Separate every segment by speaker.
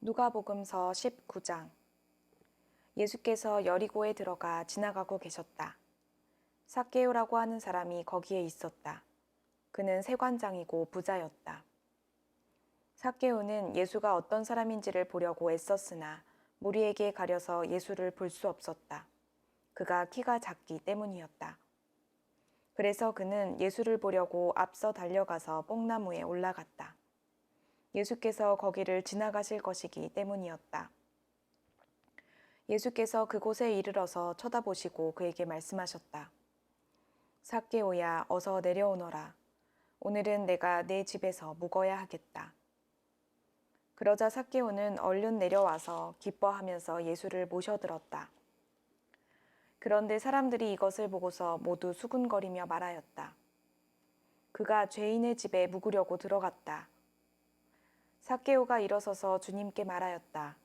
Speaker 1: 누가복음서 19장. 예수께서 여리고에 들어가 지나가고 계셨다. 삭개오라고 하는 사람이 거기에 있었다. 그는 세관장이고 부자였다. 삭개오는 예수가 어떤 사람인지를 보려고 애썼으나 무리에게 가려서 예수를 볼 수 없었다. 그가 키가 작기 때문이었다. 그래서 그는 예수를 보려고 앞서 달려가서 뽕나무에 올라갔다. 예수께서 거기를 지나가실 것이기 때문이었다. 예수께서 그곳에 이르러서 쳐다보시고 그에게 말씀하셨다. 삭개오야, 어서 내려오너라. 오늘은 내가 내 집에서 묵어야 하겠다. 그러자 삭개오는 얼른 내려와서 기뻐하면서 예수를 모셔들었다. 그런데 사람들이 이것을 보고서 모두 수군거리며 말하였다. 그가 죄인의 집에 묵으려고 들어갔다. 삭개오가 일어서서 주님께 말하였다.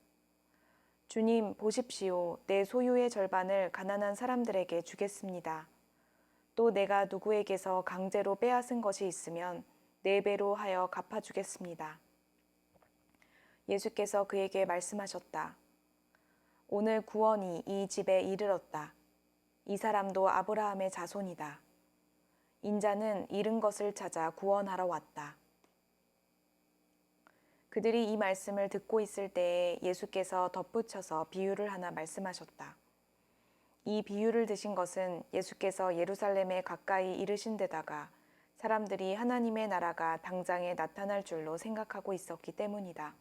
Speaker 1: 주님, 보십시오. 내 소유의 절반을 가난한 사람들에게 주겠습니다. 또 내가 누구에게서 강제로 빼앗은 것이 있으면 4배로 하여 갚아주겠습니다. 예수께서 그에게 말씀하셨다. 오늘 구원이 이 집에 이르렀다. 이 사람도 아브라함의 자손이다. 인자는 잃은 것을 찾아 구원하러 왔다. 그들이 이 말씀을 듣고 있을 때에 예수께서 덧붙여서 비유를 하나 말씀하셨다. 이 비유를 드신 것은 예수께서 예루살렘에 가까이 이르신 데다가 사람들이 하나님의 나라가 당장에 나타날 줄로 생각하고 있었기 때문이다.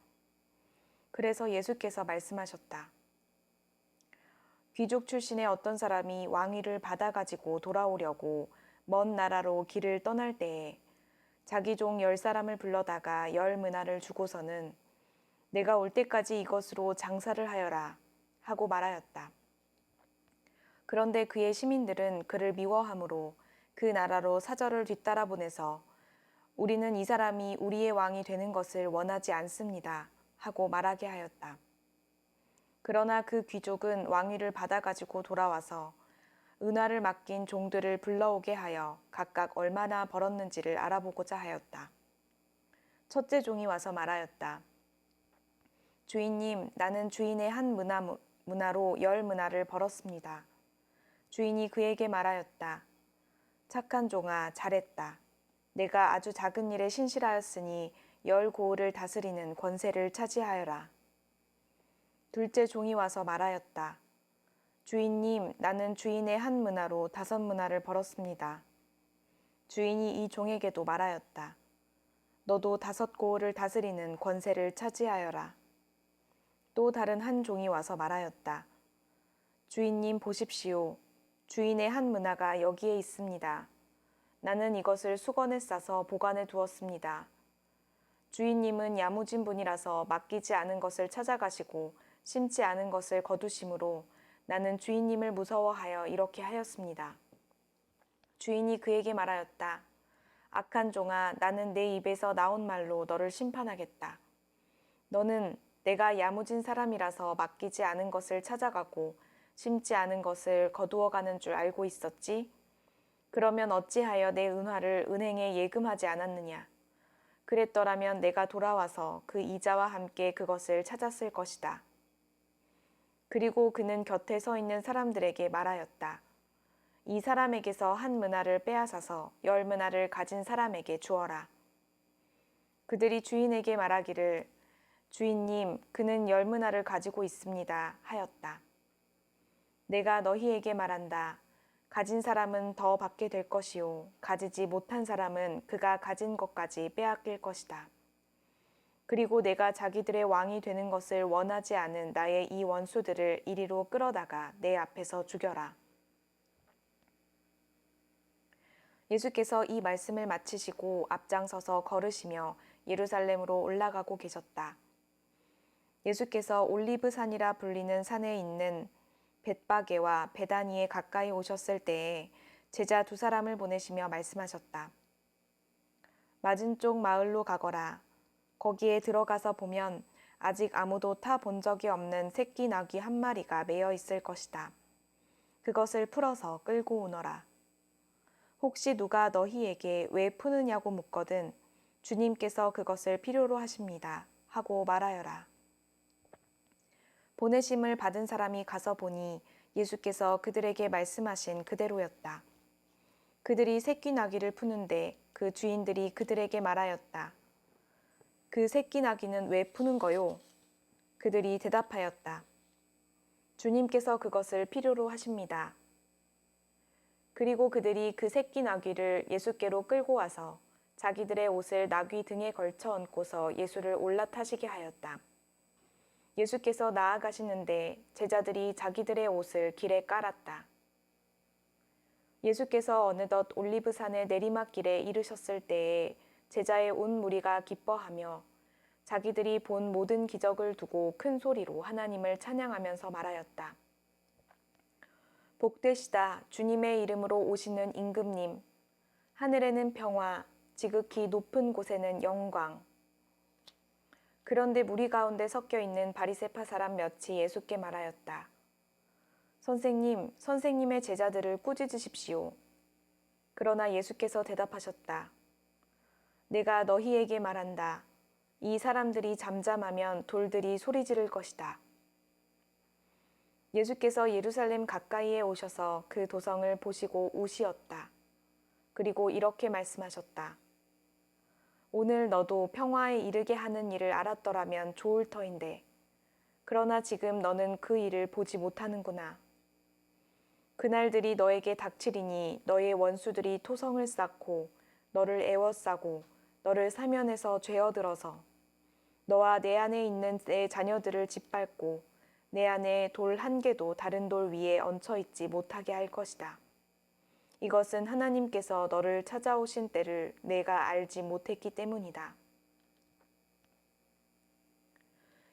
Speaker 1: 그래서 예수께서 말씀하셨다. 귀족 출신의 어떤 사람이 왕위를 받아가지고 돌아오려고 먼 나라로 길을 떠날 때에 자기 종 10사람을 불러다가 10미나를 주고서는 내가 올 때까지 이것으로 장사를 하여라 하고 말하였다. 그런데 그의 시민들은 그를 미워하므로 그 나라로 사절을 뒤따라 보내서 우리는 이 사람이 우리의 왕이 되는 것을 원하지 않습니다 하고 말하게 하였다. 그러나 그 귀족은 왕위를 받아가지고 돌아와서 은화를 맡긴 종들을 불러오게 하여 각각 얼마나 벌었는지를 알아보고자 하였다. 첫째 종이 와서 말하였다. 주인님, 나는 주인의 한 문화로 10미나를 벌었습니다. 주인이 그에게 말하였다. 착한 종아, 잘했다. 내가 아주 작은 일에 신실하였으니 10고을을 다스리는 권세를 차지하여라. 둘째 종이 와서 말하였다. 주인님, 나는 주인의 한 미나로 5미나를 벌었습니다. 주인이 이 종에게도 말하였다. 너도 5고을을 다스리는 권세를 차지하여라. 또 다른 한 종이 와서 말하였다. 주인님 보십시오. 주인의 한 미나가 여기에 있습니다. 나는 이것을 수건에 싸서 보관해 두었습니다. 주인님은 야무진 분이라서 맡기지 않은 것을 찾아가시고 심지 않은 것을 거두심으로 나는 주인님을 무서워하여 이렇게 하였습니다. 주인이 그에게 말하였다. 악한 종아, 나는 내 입에서 나온 말로 너를 심판하겠다. 너는 내가 야무진 사람이라서 맡기지 않은 것을 찾아가고 심지 않은 것을 거두어가는 줄 알고 있었지? 그러면 어찌하여 내 은화를 은행에 예금하지 않았느냐? 그랬더라면 내가 돌아와서 그 이자와 함께 그것을 찾았을 것이다. 그리고 그는 곁에 서 있는 사람들에게 말하였다. 이 사람에게서 한 미나를 빼앗아서 10미나를 가진 사람에게 주어라. 그들이 주인에게 말하기를 주인님, 그는 10미나를 가지고 있습니다 하였다. 내가 너희에게 말한다. 가진 사람은 더 받게 될 것이요 가지지 못한 사람은 그가 가진 것까지 빼앗길 것이다. 그리고 내가 자기들의 왕이 되는 것을 원하지 않은 나의 이 원수들을 이리로 끌어다가 내 앞에서 죽여라. 예수께서 이 말씀을 마치시고 앞장서서 걸으시며 예루살렘으로 올라가고 계셨다. 예수께서 올리브산이라 불리는 산에 있는 벳바게와 베다니에 가까이 오셨을 때에 제자 2사람을 보내시며 말씀하셨다. 맞은쪽 마을로 가거라. 거기에 들어가서 보면 아직 아무도 타 본 적이 없는 새끼 나귀 한 마리가 매여 있을 것이다. 그것을 풀어서 끌고 오너라. 혹시 누가 너희에게 왜 푸느냐고 묻거든 주님께서 그것을 필요로 하십니다 하고 말하여라. 보내심을 받은 사람이 가서 보니 예수께서 그들에게 말씀하신 그대로였다. 그들이 새끼 나귀를 푸는데 그 주인들이 그들에게 말하였다. 그 새끼 나귀는 왜 푸는 거요? 그들이 대답하였다. 주님께서 그것을 필요로 하십니다. 그리고 그들이 그 새끼 나귀를 예수께로 끌고 와서 자기들의 옷을 나귀 등에 걸쳐 얹고서 예수를 올라타시게 하였다. 예수께서 나아가시는데 제자들이 자기들의 옷을 길에 깔았다. 예수께서 어느덧 올리브산의 내리막길에 이르셨을 때에 제자의 온 무리가 기뻐하며 자기들이 본 모든 기적을 두고 큰 소리로 하나님을 찬양하면서 말하였다. 복되시다 주님의 이름으로 오시는 임금님, 하늘에는 평화, 지극히 높은 곳에는 영광. 그런데 무리 가운데 섞여 있는 바리새파 사람 몇이 예수께 말하였다. 선생님, 선생님의 제자들을 꾸짖으십시오. 그러나 예수께서 대답하셨다. 내가 너희에게 말한다. 이 사람들이 잠잠하면 돌들이 소리 지를 것이다. 예수께서 예루살렘 가까이에 오셔서 그 도성을 보시고 우시었다. 그리고 이렇게 말씀하셨다. 오늘 너도 평화에 이르게 하는 일을 알았더라면 좋을 터인데, 그러나 지금 너는 그 일을 보지 못하는구나. 그날들이 너에게 닥치리니 너의 원수들이 토성을 쌓고 너를 애워싸고 너를 사면에서 죄어들어서 너와 내 안에 있는 내 자녀들을 짓밟고 내 안에 돌 한 개도 다른 돌 위에 얹혀 있지 못하게 할 것이다. 이것은 하나님께서 너를 찾아오신 때를 내가 알지 못했기 때문이다.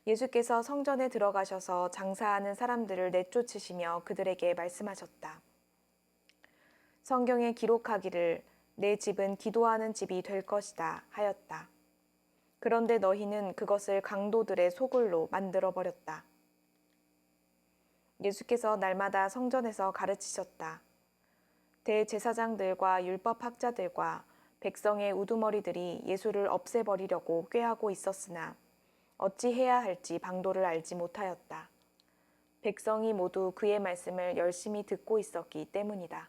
Speaker 1: 예수께서 성전에 들어가셔서 장사하는 사람들을 내쫓으시며 그들에게 말씀하셨다. 성경에 기록하기를 내 집은 기도하는 집이 될 것이다 하였다. 그런데 너희는 그것을 강도들의 소굴로 만들어버렸다. 예수께서 날마다 성전에서 가르치셨다. 대제사장들과 율법학자들과 백성의 우두머리들이 예수를 없애버리려고 꾀하고 있었으나 어찌 해야 할지 방도를 알지 못하였다. 백성이 모두 그의 말씀을 열심히 듣고 있었기 때문이다.